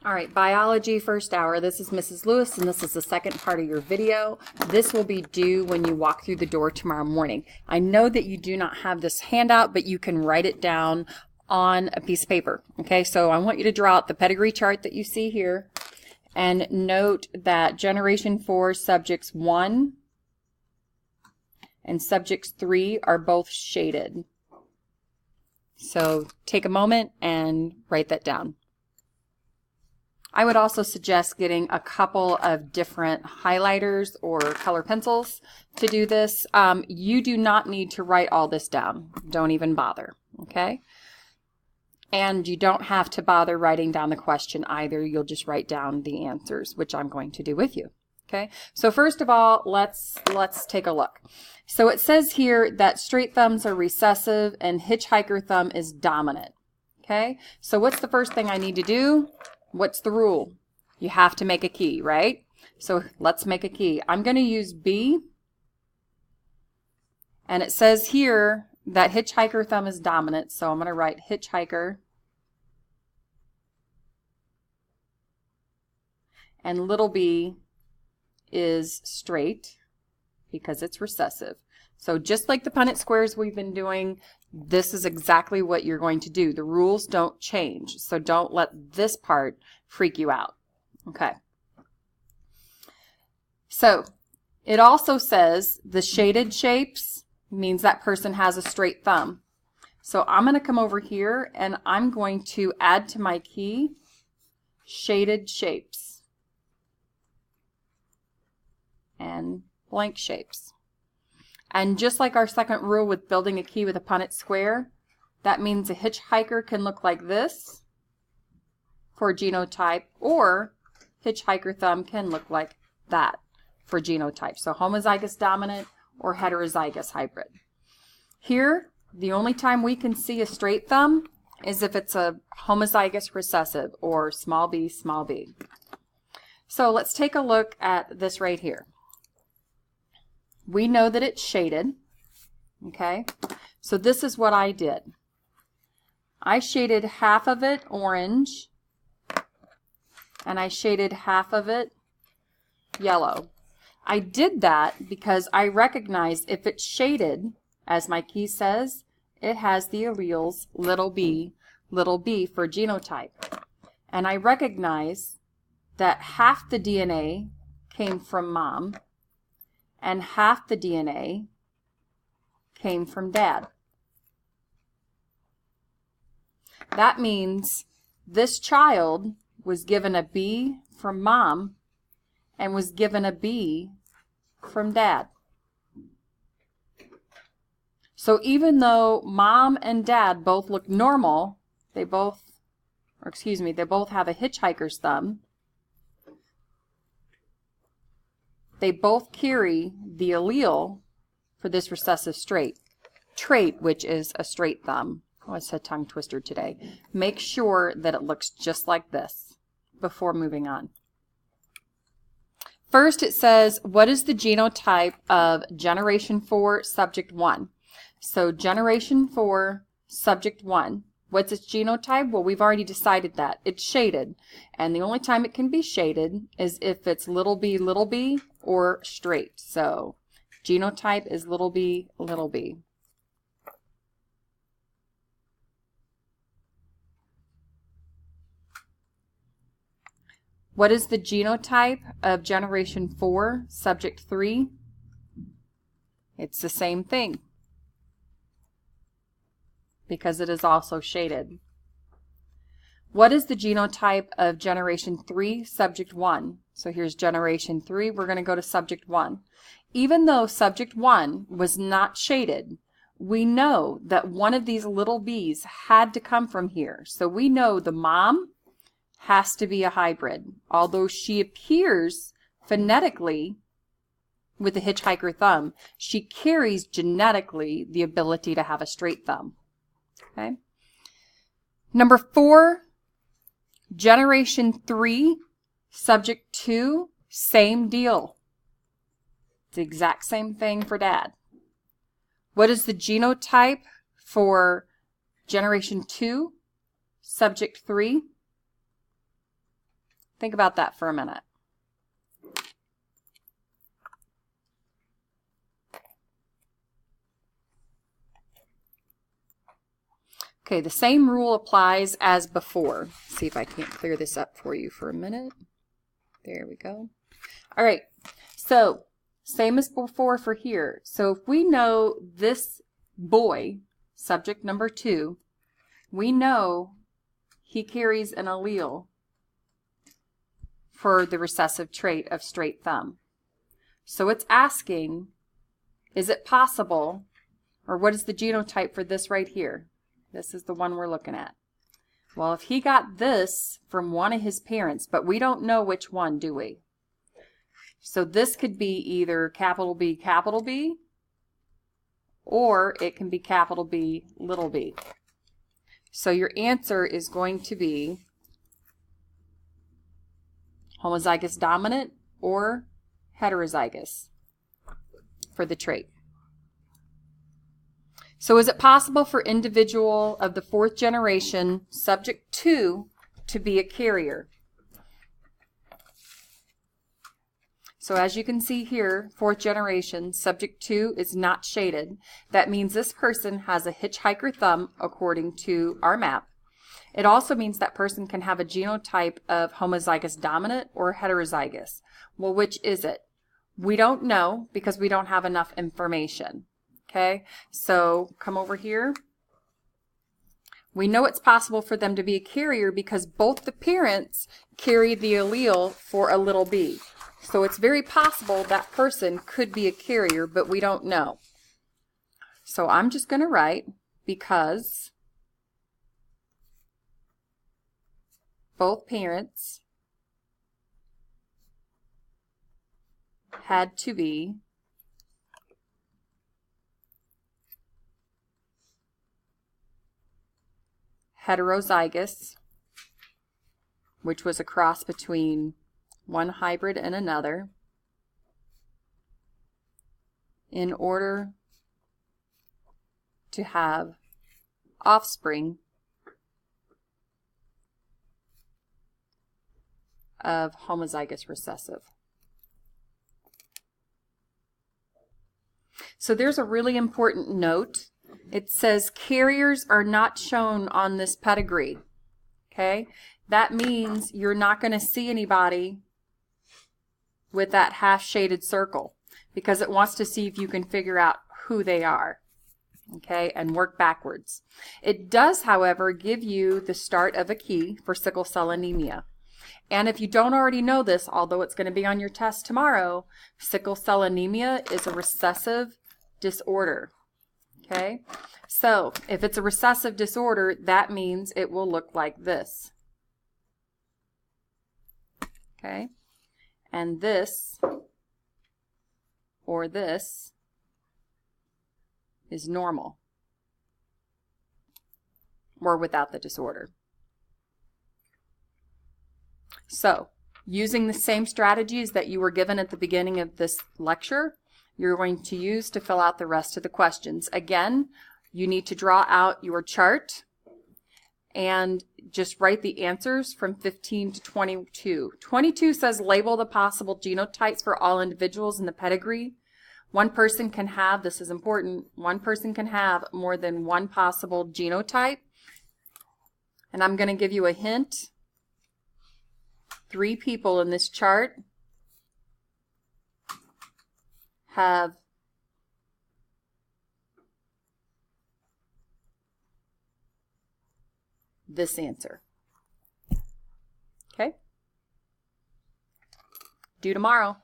All right, biology first hour. This is Mrs. Lewis, and this is the second part of your video. This will be due when you walk through the door tomorrow morning. I know that you do not have this handout, but you can write it down on a piece of paper. Okay, so I want you to draw out the pedigree chart that you see here, and note that Generation 4 subjects 1 and subjects 3 are both shaded. So take a moment and write that down. I would also suggest getting a couple of different highlighters or color pencils to do this. You do not need to write all this down. Don't even bother, okay? And you don't have to bother writing down the question either. You'll just write down the answers, which I'm going to do with you, okay? So first of all, let's take a look. So it says here that straight thumbs are recessive and hitchhiker thumb is dominant, okay? So what's the first thing I need to do? What's the rule? You have to make a key, right? So let's make a key. I'm going to use B, and it says here that hitchhiker thumb is dominant, so I'm going to write hitchhiker, and little b is straight because it's recessive. So just like the Punnett squares we've been doing, this is exactly what you're going to do. The rules don't change, so don't let this part freak you out. Okay. So it also says the shaded shapes means that person has a straight thumb. So I'm going to come over here and I'm going to add to my key shaded shapes and blank shapes. And just like our second rule with building a key with a Punnett square, that means a hitchhiker can look like this for genotype, or hitchhiker thumb can look like that for genotype. So homozygous dominant or heterozygous hybrid. Here, the only time we can see a straight thumb is if it's a homozygous recessive or small b, small b. So let's take a look at this right here. We know that it's shaded, okay? So this is what I did. I shaded half of it orange, and I shaded half of it yellow. I did that because I recognize if it's shaded, as my key says, it has the alleles little b for genotype. And I recognize that half the DNA came from mom, and half the DNA came from dad. That means this child was given a B from mom and was given a B from dad. So even though mom and dad both look normal, they both have a hitchhiker's thumb, they both carry the allele for this recessive trait, which is a straight thumb. Oh, I said tongue twister today. Make sure that it looks just like this before moving on. First, it says, what is the genotype of Generation 4, Subject 1? So Generation 4, Subject 1. What's its genotype? Well, we've already decided that. It's shaded. And the only time it can be shaded is if it's little b, or straight. So genotype is little b, little b. What is the genotype of Generation 4, Subject 3? It's the same thing, because it is also shaded. What is the genotype of Generation 3, Subject 1? So here's Generation 3. We're going to go to Subject 1. Even though Subject 1 was not shaded, we know that one of these little b's had to come from here. So we know the mom has to be a hybrid. Although she appears phonetically with a hitchhiker thumb, she carries genetically the ability to have a straight thumb. Okay. Number 4, Generation 3, Subject 2, same deal. It's the exact same thing for dad. What is the genotype for Generation 2, Subject 3? Think about that for a minute. Okay, the same rule applies as before. See if I can't clear this up for you for a minute. There we go. All right, so same as before for here. So if we know this boy, subject number 2, we know he carries an allele for the recessive trait of straight thumb. So it's asking, is it possible, or what is the genotype for this right here? This is the one we're looking at. Well, if he got this from one of his parents, but we don't know which one, do we? So this could be either capital B, or it can be capital B, little b. So your answer is going to be homozygous dominant or heterozygous for the trait. So is it possible for individual of the 4th generation, subject 2, to be a carrier? So as you can see here, 4th generation, subject 2 is not shaded. That means this person has a hitchhiker thumb according to our map. It also means that person can have a genotype of homozygous dominant or heterozygous. Well, which is it? We don't know because we don't have enough information. Okay, so come over here. We know it's possible for them to be a carrier because both the parents carry the allele for a little b. So it's very possible that person could be a carrier, but we don't know. So I'm just going to write because both parents had to be heterozygous, which was a cross between one hybrid and another, in order to have offspring of homozygous recessive. So there's a really important note. It says carriers are not shown on this pedigree. Okay? That means you're not going to see anybody with that half shaded circle because it wants to see if you can figure out who they are. Okay? And work backwards. It does, however, give you the start of a key for sickle cell anemia. And if you don't already know this, although it's going to be on your test tomorrow, sickle cell anemia is a recessive disorder. Okay, so if it's a recessive disorder, that means it will look like this. Okay, and this or this is normal or without the disorder. So, using the same strategies that you were given at the beginning of this lecture, you're going to use to fill out the rest of the questions. Again, you need to draw out your chart and just write the answers from 15 to 22. 22 says label the possible genotypes for all individuals in the pedigree. One person can have, this is important, one person can have more than one possible genotype. And I'm going to give you a hint. 3 people in this chart have this answer. Okay? Due tomorrow.